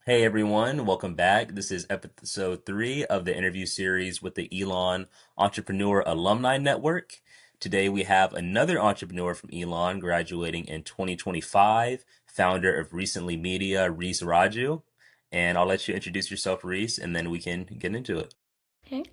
Hey everyone, welcome back. This is episode 3 of the interview series with the Elon Entrepreneur Alumni Network. Today we have another entrepreneur from Elon graduating in 2025, founder of Recently Media, Rece Raju. And I'll let you introduce yourself, Reese, and then we can get into it. Okay.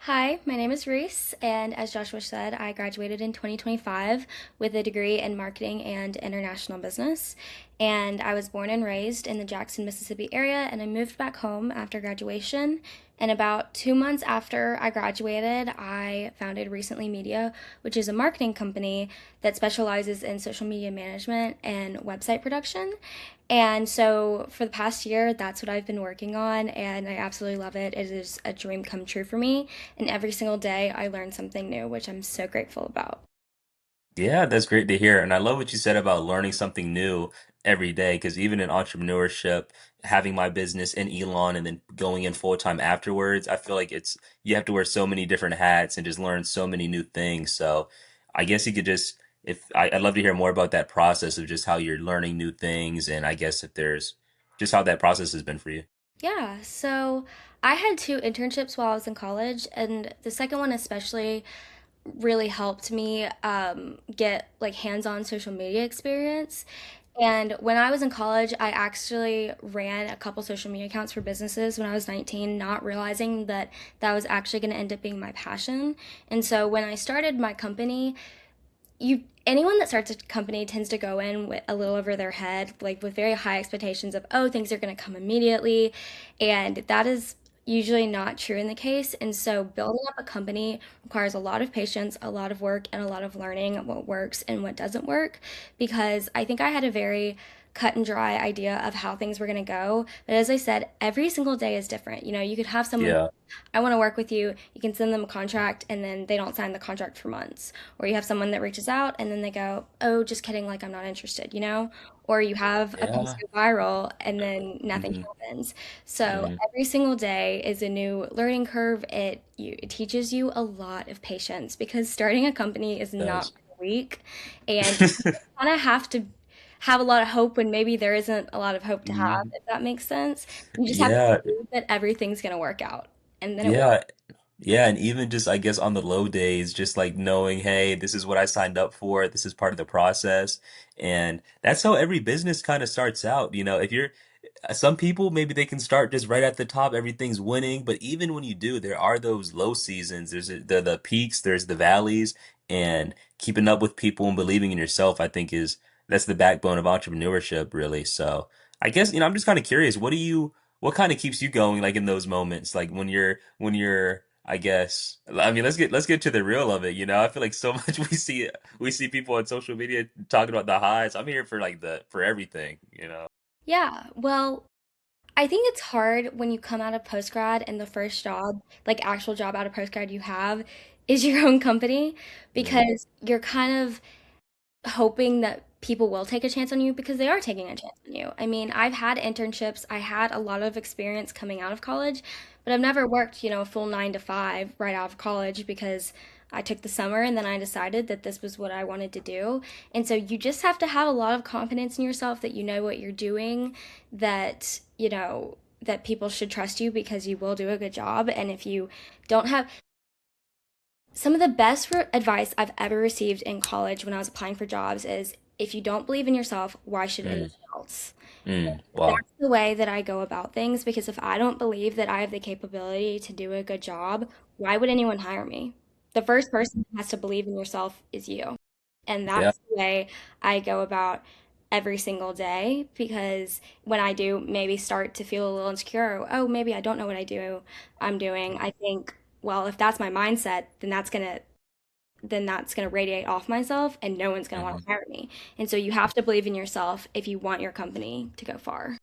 Hi, my name is Reese, and as Joshua said, I graduated in 2025 with a degree in marketing and international business. And I was born and raised in the Jackson, Mississippi area, and I moved back home after graduation. And about 2 months after I graduated, I founded Recently Media, which is a marketing company that specializes in social media management and website production. And so for the past year, that's what I've been working on, and I absolutely love it. It is a dream come true for me, and every single day I learn something new, which I'm so grateful about. Yeah, that's great to hear. And I love what you said about learning something new every day, because even in entrepreneurship, having my business in Elon and then going in full time afterwards, I feel like you have to wear so many different hats and just learn so many new things. So I guess you could just, I'd love to hear more about that process of just how you're learning new things. And I guess if there's just how that process has been for you. Yeah, so I had two internships while I was in college, and the second one especially really helped me get like hands-on social media experience. And when I was in college, I actually ran a couple social media accounts for businesses when I was 19, not realizing that that was actually going to end up being my passion. And so when I started my company, you anyone that starts a company tends to go in with a little over their head, like with very high expectations of, oh, things are going to come immediately. And that is usually not true in the case. And so building up a company requires a lot of patience, a lot of work, and a lot of learning what works and what doesn't work. Because I think I had a very cut and dry idea of how things were going to go. But as I said, every single day is different. You could have someone, Yeah. I want to work with you. You can send them a contract and then they don't sign the contract for months. Or you have someone that reaches out and then they go, oh, just kidding, like I'm not interested. Or you have a post Yeah. go viral and then nothing Hmm. happens. So Hmm. every single day is a new learning curve. It teaches you a lot of patience because starting a company is not Does. a week. And you kind of have to have a lot of hope when maybe there isn't a lot of hope to have, Mhm. if that makes sense. You just have to Yeah. believe that everything's going to work out. And then it will. Yeah. Yeah, and even just I guess on the low days, just like knowing, hey, this is what I signed up for, this is part of the process. And that's how every business kind of starts out. If you're some people maybe they can start just right at the top, everything's winning, but even when you do, there are those low seasons. There's the peaks, there's the valleys, and keeping up with people and believing in yourself, I think that's the backbone of entrepreneurship, really. So I guess, I'm just kind of curious, what kind of keeps you going like in those moments? Like when you're I guess I mean let's get to the real of it, I feel like so much we see people on social media talking about the highs. I'm here for like the for everything. Yeah, well, I think it's hard when you come out of post grad and the first job, like actual job out of post grad you have, is your own company Mm, because you're kind of hoping that people will take a chance on you because they are taking a chance on you. I mean, I've had internships, I had a lot of experience coming out of college, but I've never worked a full 9 to 5 right out of college because I took the summer and then I decided that this was what I wanted to do. And so you just have to have a lot of confidence in yourself that you know what you're doing, that people should trust you because you will do a good job. And if you don't have some of the best advice I've ever received in college when I was applying for jobs is if you don't believe in yourself, why should anyone mm, else? wow. That's the way that I go about things because if I don't believe that I have the capability to do a good job, why would anyone hire me? The first person who has to believe in yourself is you. And Yeah. that's the way I go about every single day because when I do maybe start to feel a little insecure, or, oh, maybe I don't know what I'm doing, I think, well, if that's my mindset, then that's gonna radiate off myself and no one's gonna want to Mhm. hire me. And so you have to believe in yourself if you want your company to go far.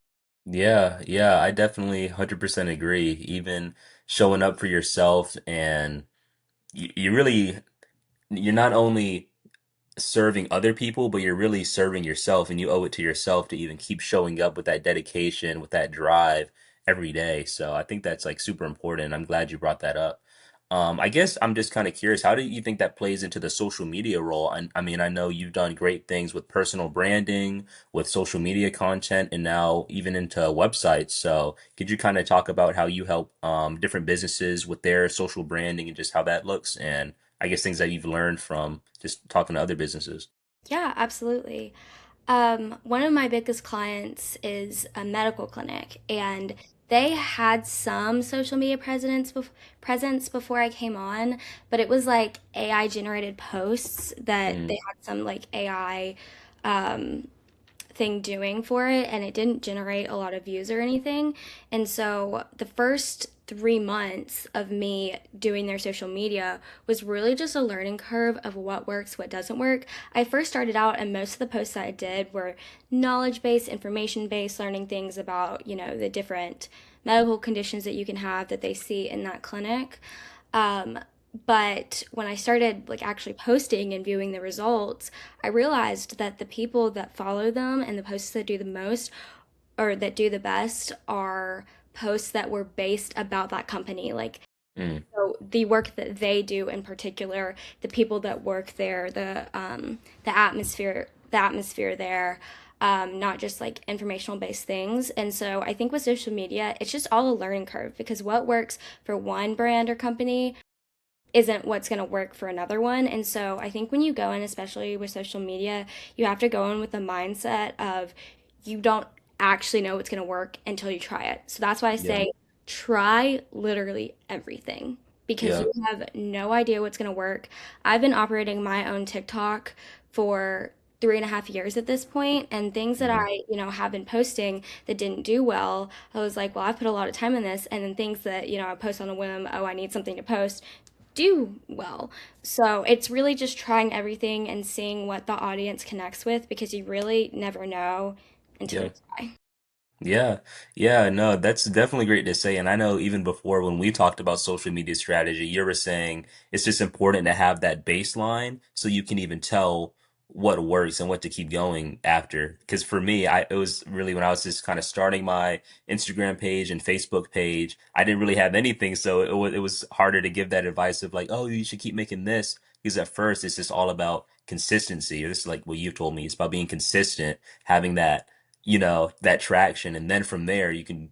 Yeah, yeah, I definitely 100% agree. Even showing up for yourself and you're not only serving other people, but you're really serving yourself, and you owe it to yourself to even keep showing up with that dedication, with that drive every day. So I think that's like super important. I'm glad you brought that up. I guess I'm just kind of curious, how do you think that plays into the social media role? I mean, I know you've done great things with personal branding, with social media content, and now even into websites. So could you kind of talk about how you help different businesses with their social branding and just how that looks? And I guess things that you've learned from just talking to other businesses. Yeah, absolutely. One of my biggest clients is a medical clinic, and they had some social media presence before I came on, but it was like AI generated posts that they Mm, had some like AI um, thing doing for it, and it didn't generate a lot of views or anything. And so the first 3 months of me doing their social media was really just a learning curve of what works, what doesn't work. I first started out, and most of the posts that I did were knowledge based, information based, learning things about, the different medical conditions that you can have that they see in that clinic. Um, but when I started like actually posting and viewing the results, I realized that the people that follow them and the posts that do the most or that do the best are posts that were based about that company. Like, mm, so the work that they do in particular, the people that work there, the atmosphere there, not just like informational based things. And so I think with social media, it's just all a learning curve because what works for one brand or company isn't what's going to work for another one. And so I think when you go in, especially with social media, you have to go in with the mindset of you don't actually know what's going to work until you try it. So that's why I yeah, say try literally everything because yeah, you have no idea what's going to work. I've been operating my own TikTok for 3.5 years at this point, and things that hmm, I have been posting that didn't do well, I was like, well, I put a lot of time in this, and then things that I post on a whim, oh, I need something to post, do well. So it's really just trying everything and seeing what the audience connects with because you really never know until you yeah. try. Yeah, yeah, no, that's definitely great to say. And I know even before when we talked about social media strategy, you were saying it's just important to have that baseline so you can even tell what works and what to keep going after. Because for me, it was really when I was just kind of starting my Instagram page and Facebook page, I didn't really have anything, so it was harder to give that advice of like, oh, you should keep making this. Because at first it's just all about consistency. This is like what you've told me. It's about being consistent, having that traction, and then from there you can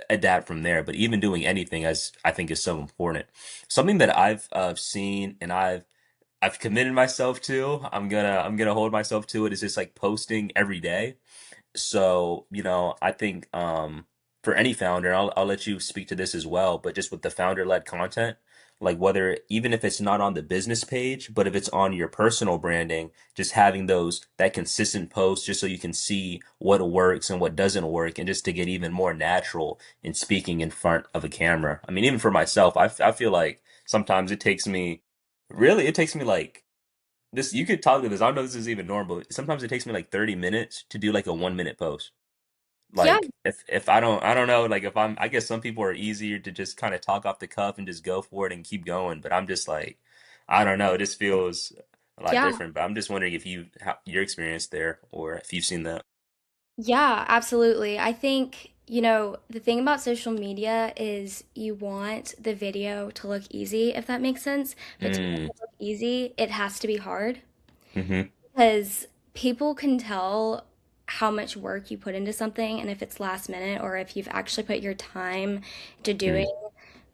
adapt from there. But even doing anything, as I think, is so important. Something that I've seen and I've committed myself to, I'm gonna hold myself to it, is just like posting every day. So, I think for any founder, and I'll let you speak to this as well, but just with the founder-led content, like whether even if it's not on the business page, but if it's on your personal branding, just having that consistent post just so you can see what works and what doesn't work, and just to get even more natural in speaking in front of a camera. I mean, even for myself, I feel like sometimes it takes me like this. You could talk to this. I don't know if this is even normal. Sometimes it takes me like 30 minutes to do like a 1 minute post. Yeah, Like if I don't know, like if I guess some people are easier to just kind of talk off the cuff and just go for it and keep going, but I'm just like, I don't know, this feels a lot yeah, different. But I'm just wondering if your experience there, or if you've seen that. yeah, absolutely. I think, the thing about social media is you want the video to look easy, if that makes sense. But to make Mm, it look easy, it has to be hard mm-hmm, because people can tell how much work you put into something and if it's last minute or if you've actually put your time to doing mm,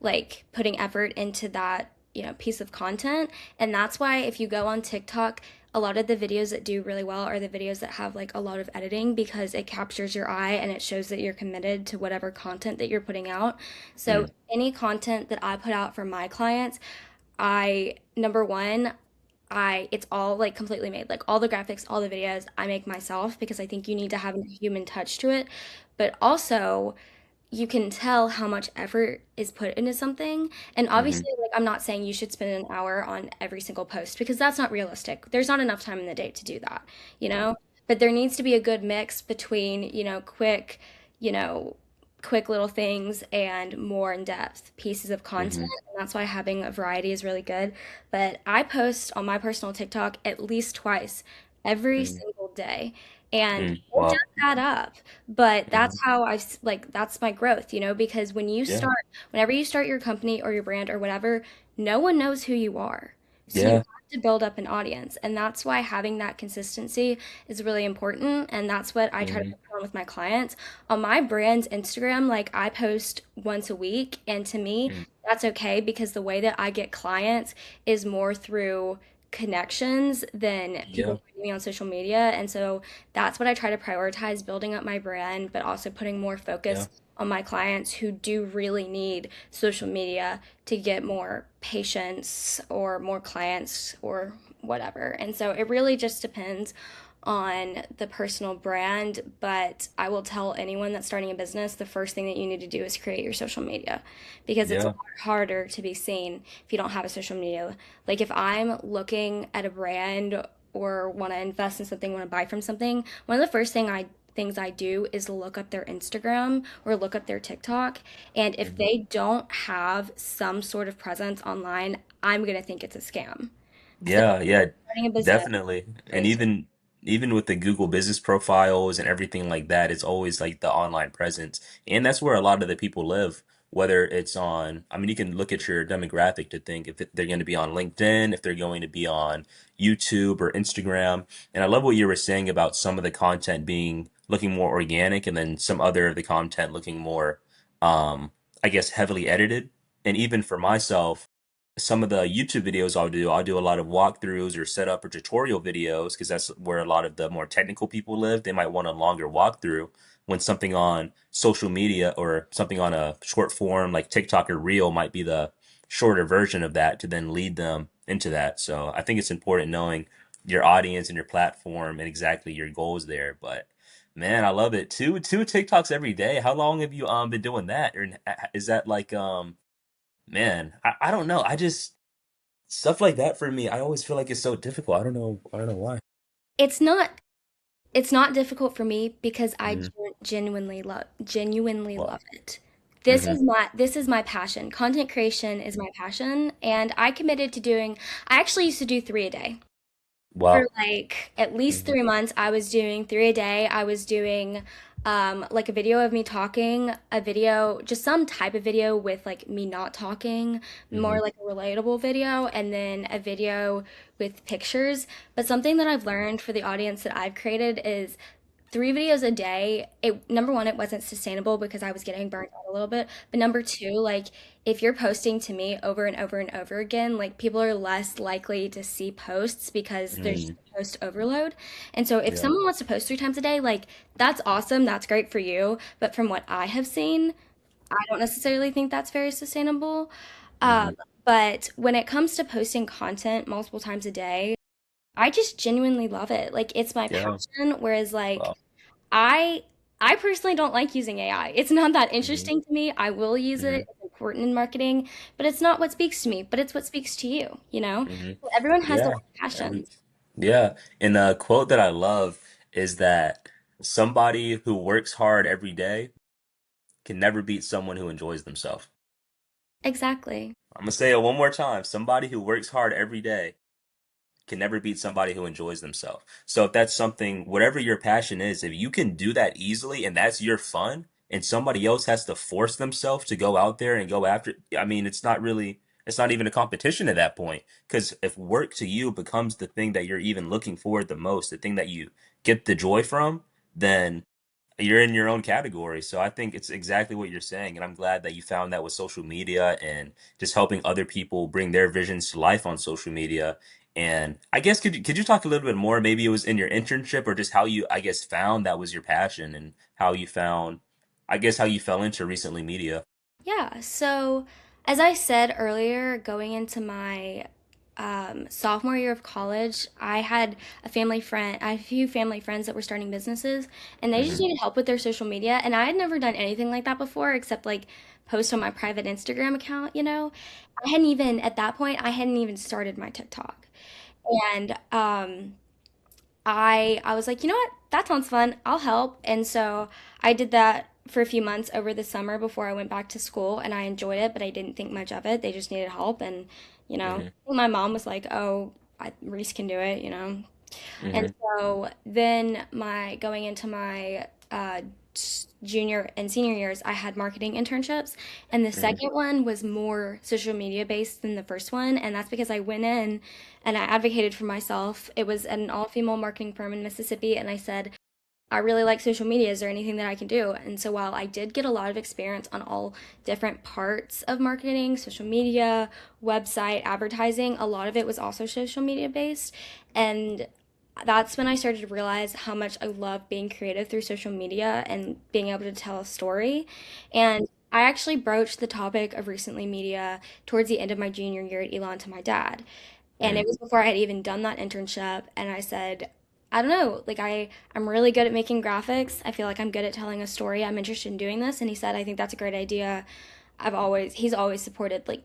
like putting effort into that, piece of content. And that's why if you go on TikTok, a lot of the videos that do really well are the videos that have like a lot of editing because it captures your eye and it shows that you're committed to whatever content that you're putting out. So mm, any content that I put out for my clients, I number one, I it's all like completely made. Like all the graphics, all the videos, I make myself because I think you need to have a human touch to it. But also, you can tell how much effort is put into something. And mm-hmm, obviously, like I'm not saying you should spend an hour on every single post because that's not realistic. There's not enough time in the day to do that, you know? But there needs to be a good mix between, you know, quick little things and more in-depth pieces of content. mm-hmm, And that's why having a variety is really good. But I post on my personal TikTok at least twice every mm, single day. And Mm, it wow. does add up, but Hmm. that's how like that's my growth, because Yeah. whenever you start your company or your brand or whatever, no one knows who you are. So you Yeah. have to build up an audience, and that's why having that consistency is really important, and that's what I try to Hmm. focus on with my clients. On my brand's Instagram, like I post once a week, and to me, Mm, that's okay because the way that I get clients is more through connections than people yeah. finding me on social media. And so that's what I try to prioritize, building up my brand, but also putting more Yeah. focus on my clients who do really need social media to get more patients or more clients or whatever. And so it really just depends on the personal brand, but I will tell anyone that's starting a business the first thing that you need to do is create your social media because it's a Yeah. lot harder to be seen if you don't have a social media. Like if I'm looking at a brand or want to invest in something, want to buy from something, one of the first things I do is look up their Instagram or look up their TikTok. And if Mhm. they don't have some sort of presence online, I'm gonna think it's a scam. So Yeah, yeah, starting a business, definitely. And create. even with the Google business profiles and everything like that, it's always like the online presence. And that's where a lot of the people live, whether it's on, I mean, you can look at your demographic to think if they're going to be on LinkedIn, if they're going to be on YouTube or Instagram. And I love what you were saying about some of the content being looking more organic and then some other of the content looking more, I guess, heavily edited. And even for myself, some of the YouTube videos I'll do a lot of walkthroughs or setup or tutorial videos because that's where a lot of the more technical people live. They might want a longer walkthrough when something on social media or something on a short form like TikTok or Reel might be the shorter version of that to then lead them into that. So I think it's important knowing your audience and your platform and exactly your goals there. But man, I love it. Two TikToks every day. How long have you been doing that? Or is that like man, I don't know. I just stuff like that for me, I always feel like it's so difficult. I don't know why. It's not it's not difficult for me because I Hmm. genuinely Wow. love it. Hmm. This is my passion. Content creation is my passion, and I committed to doing. I actually used to do 3 a day. For Wow. like at least Hmm. 3 months, I was doing 3 a day. I was doing like a video of me talking, a video, just some type of video with like me not talking, Hmm. more like a relatable video, and then a video with pictures. But something that I've learned for the audience that I've created is 3 videos a day. It number one, it wasn't sustainable because I was getting burnt out a little bit. But number two, like if you're posting to me over and over and over again, like people are less likely to see posts because there's just Mm. a post overload. And so if Yeah. someone wants to post 3 times a day, like that's awesome, that's great for you. But from what I have seen, I don't necessarily think that's very sustainable. Um, Hmm. but when it comes to posting content multiple times a day, I just genuinely love it. Like it's my Yeah. passion. Whereas like Wow. I I personally don't like using AI. It's not that Hmm. interesting to me. I will use it. Hmm. It's important in marketing, but it's not what speaks to me, but it's what speaks to you, you know? Hmm. So everyone has their Yeah. own Every, passions. yeah. And a quote that I love is that somebody who works hard every day can never beat someone who enjoys themselves. Exactly. I'm gonna say it one more time. Somebody who works hard every day can never beat somebody who enjoys themselves. So if that's something, whatever your passion is, if you can do that easily and that's your fun, and somebody else has to force themselves to go out there and go after, I mean, it's not even a competition at that point. Because if work to you becomes the thing that you're even looking for the most, the thing that you get the joy from, then you're in your own category. So I think it's exactly what you're saying. And I'm glad that you found that with social media and just helping other people bring their visions to life on social media. And I guess could you talk a little bit more? Maybe it was in your internship or just how you, I guess, found that was your passion and how you found, I guess, how you fell into recently media. Yeah. So, as I said earlier, going into my sophomore year of college, I had a few family friends that were starting businesses, and they just Hmm. needed help with their social media. And I had never done anything like that before, except like post on my private Instagram account, you know? At that point, I hadn't even started my TikTok. And I was like, you know what? That sounds fun. I'll help. And so I did that for a few months over the summer before I went back to school, and I enjoyed it, but I didn't think much of it. They just needed help, and Hmm. my mom was like, "Oh, Reese can do it," And Hmm. so then my going into my junior and senior years, I had marketing internships, and the Hmm. second one was more social media based than the first one, and that's because I went in and I advocated for myself. It was at an all-female marketing firm in Mississippi, and I said, I really like social media. Is there anything that I can do? And so while I did get a lot of experience on all different parts of marketing, social media, website, advertising, a lot of it was also social media based. And that's when I started to realize how much I love being creative through social media and being able to tell a story. And I actually broached the topic of recently media towards the end of my junior year at Elon to my dad. And it was before I had even done that internship. And I said, I don't know, like I'm really good at making graphics. I feel like I'm good at telling a story. I'm interested in doing this. And he said, I think that's a great idea. He's always supported like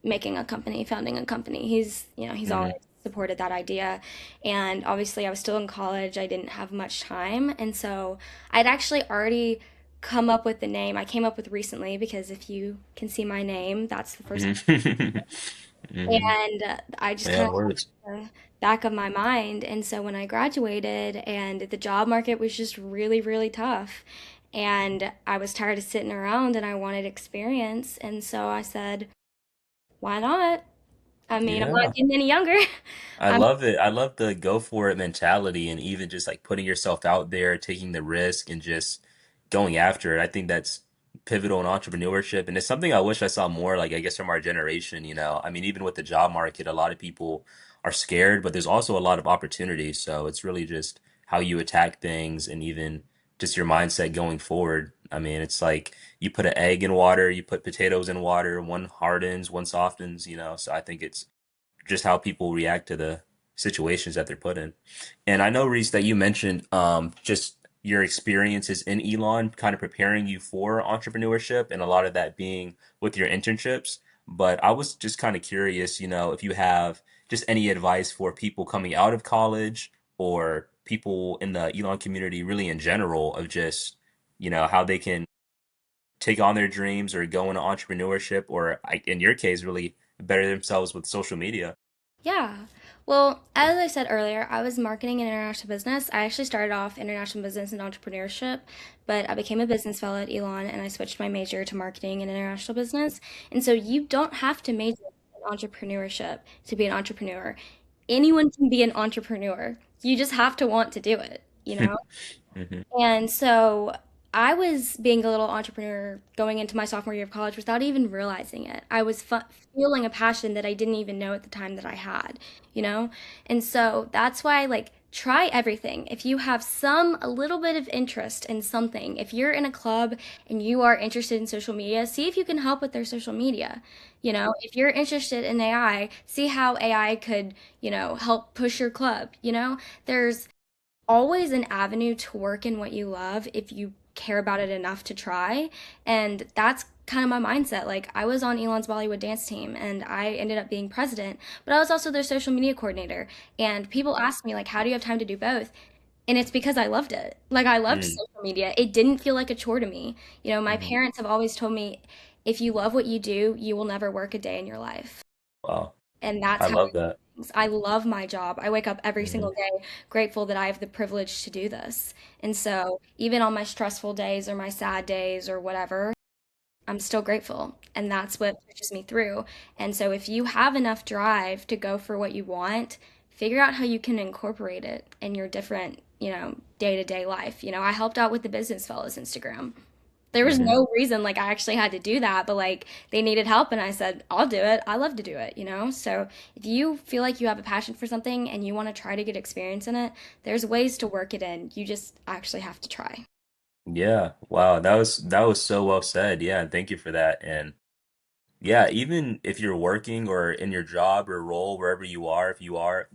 making a company, founding a company. He's always Hmm. supported that idea. And obviously I was still in college. I didn't have much time. And so I'd actually already come up with the name I came up with recently because if you can see my name, that's the first. Hmm. Hmm. And I just Yeah, kind of words. the back of my mind. And so when I graduated and the job market was just really, really tough, and I was tired of sitting around and I wanted experience. And so I said, why not? I mean, I'm not Yeah. getting any younger. I I'm, love it. I love the go for it mentality and even just like putting yourself out there, taking the risk and just going after it. I think that's pivotal in entrepreneurship. And it's something I wish I saw more, like I guess from our generation, you know. I mean, even with the job market, a lot of people are scared, but there's also a lot of opportunity. So it's really just how you attack things and even just your mindset going forward. I mean, it's like you put an egg in water, you put potatoes in water, one hardens, one softens, you know. So I think it's just how people react to the situations that they're put in. And I know, Reese, that you mentioned just your experiences in Elon kind of preparing you for entrepreneurship and a lot of that being with your internships. But I was just kind of curious, you know, if you have just any advice for people coming out of college or people in the Elon community really in general of just, you know, how they can take on their dreams or go into entrepreneurship or in your case, really better themselves with social media. yeah. Well, as I said earlier, I was marketing and international business. I actually started off international business and entrepreneurship, but I became a business fellow at Elon and I switched my major to marketing and international business. And so you don't have to major in entrepreneurship to be an entrepreneur. Anyone can be an entrepreneur. You just have to want to do it, you know? Hmm. And so I was being a little entrepreneur going into my sophomore year of college without even realizing it. I was feeling a passion that I didn't even know at the time that I had, you know? And so that's why, like, try everything. If you have a little bit of interest in something, if you're in a club and you are interested in social media, see if you can help with their social media. You know, if you're interested in AI, see how AI could, help push your club. There's always an avenue to work in what you love if you care about it enough to try. And that's kind of my mindset. Like, I was on Elon's Bollywood dance team and I ended up being president, but I was also their social media coordinator. And people ask me, like, how do you have time to do both? And it's because I loved it. Like, I loved Mm. social media. It didn't feel like a chore to me. My Hmm. parents have always told me, if you love what you do, you will never work a day in your life. Wow. And that's I how love that. I love my job. I wake up every single Hmm. day grateful that I have the privilege to do this. And so, even on my stressful days or my sad days or whatever, I'm still grateful. And that's what pushes me through. And so, if you have enough drive to go for what you want, figure out how you can incorporate it in your different, day to day life. I helped out with the Business Fellows Instagram. There was Hmm. no reason like I actually had to do that, but like they needed help and I said, I'll do it. I love to do it. So if you feel like you have a passion for something and you want to try to get experience in it, there's ways to work it in. You just actually have to try. Yeah. Wow. That was so well said. Yeah, and thank you for that. And yeah, even if you're working or in your job or role, wherever you are,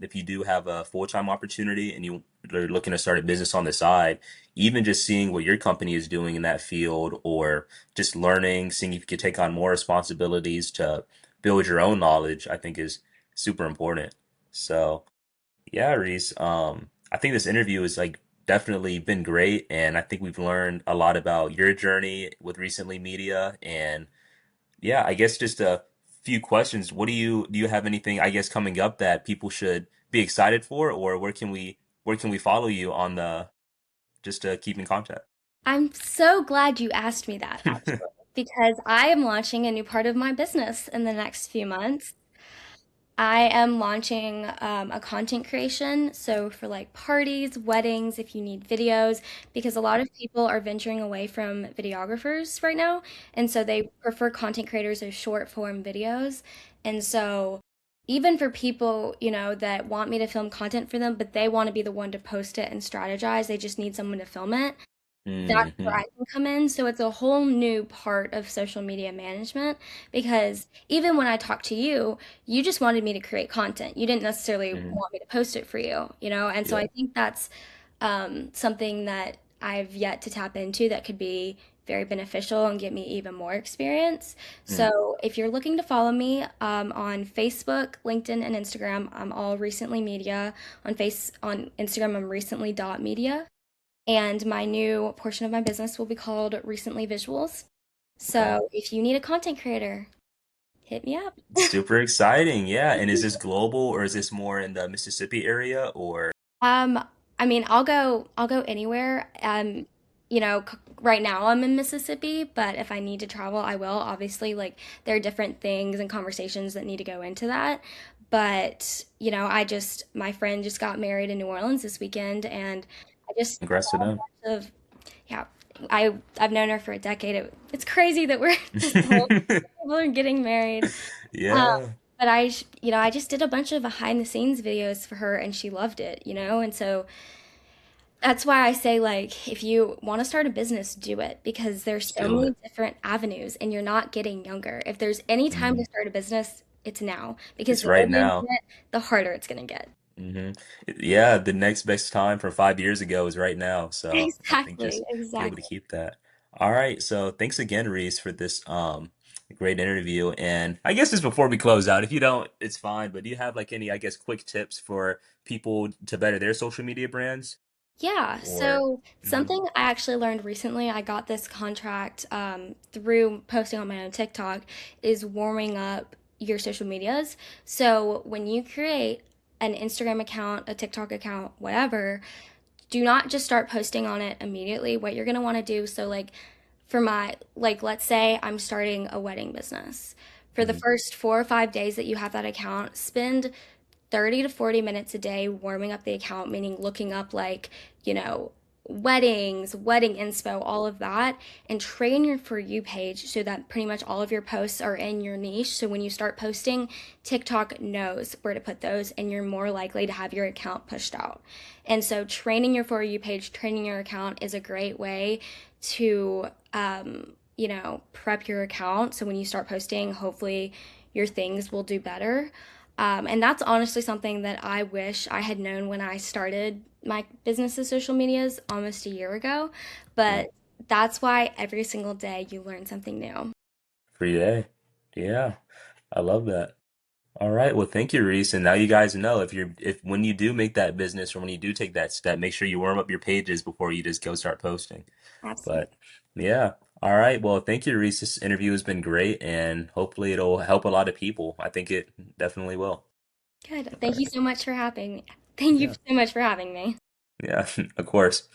if you do have a full-time opportunity and you're looking to start a business on the side, even just seeing what your company is doing in that field or just learning, seeing if you could take on more responsibilities to build your own knowledge, I think is super important. So, yeah, Reese, I think this interview has like definitely been great, and I think we've learned a lot about your journey with recently media and yeah, I guess just a few questions. What do you have anything, I guess, coming up that people should be excited for, or where can we follow you on the just to keep in contact? I'm so glad you asked me that, actually, because I am launching a new part of my business in the next few months. I am launching a content creation. So, for like parties, weddings, if you need videos, because a lot of people are venturing away from videographers right now. And so they prefer content creators or short form videos. And so, even for people, that want me to film content for them, but they want to be the one to post it and strategize, they just need someone to film it. That's where Hmm. I can come in. So it's a whole new part of social media management because even when I talked to you, you just wanted me to create content. You didn't necessarily Hmm. want me to post it for you. And so Yeah. I think that's something that I've yet to tap into that could be very beneficial and get me even more experience. Mm. So if you're looking to follow me on Facebook, LinkedIn, and Instagram, I'm all recently media. On Instagram, I'm recently dot media. And my new portion of my business will be called Recently Visuals. Okay. So if you need a content creator, hit me up. Super exciting. Yeah. And is this global or is this more in the Mississippi area or? Um, I mean, I'll go anywhere. Right now I'm in Mississippi, but if I need to travel, I will. Obviously, like there are different things and conversations that need to go into that. But, my friend just got married in New Orleans this weekend, and I just Congrats to saw a them. bunch of, yeah, I've known her for a decade. It's crazy that we're this old. People are getting married. Um, Yeah. but I just did a bunch of behind the scenes videos for her and she loved it. And so that's why I say, like, if you want to start a business, do it because there's Let's so do many it. different avenues and you're not getting younger. If there's any time to Mhm. start a business, it's now because It's the right older you now. get, the harder it's going to get. Hmm. Yeah, the next best time from 5 years ago is right now. So I think Exactly, just be able to exactly. keep that. All right. So thanks again, Reese, for this great interview. And I guess just before we close out, if you don't, it's fine. But do you have like any, I guess, quick tips for people to better their social media brands? Yeah, Or so Mhm. something I actually learned recently, I got this contract through posting on my own TikTok, is warming up your social medias. So when you create an Instagram account, a TikTok account, whatever, do not just start posting on it immediately. What you're going to want to do, so like let's say I'm starting a wedding business. For the Mhm. first 4 or 5 days that you have that account, spend 30 to 40 minutes a day warming up the account, meaning looking up like, you know, weddings, wedding inspo, all of that, and train your For You page so that pretty much all of your posts are in your niche. So when you start posting, TikTok knows where to put those and you're more likely to have your account pushed out. And so training your For You page, training your account is a great way to, prep your account. So when you start posting, hopefully your things will do better. And that's honestly something that I wish I had known when I started my business's social medias almost a year ago. Mm. But that's why every single day you learn something new. Free day. Yeah, I love that. All right. Well, thank you, Reese. And now you guys know if when you do make that business or when you do take that step, make sure you warm up your pages before you just go start posting. Absolutely. But yeah. All right. Well, thank you, Reese. This interview has been great and hopefully it'll help a lot of people. I think it definitely will. Good. All Thank you right. so much for having me. Thank you Yeah. so much for having me. Yeah, of course.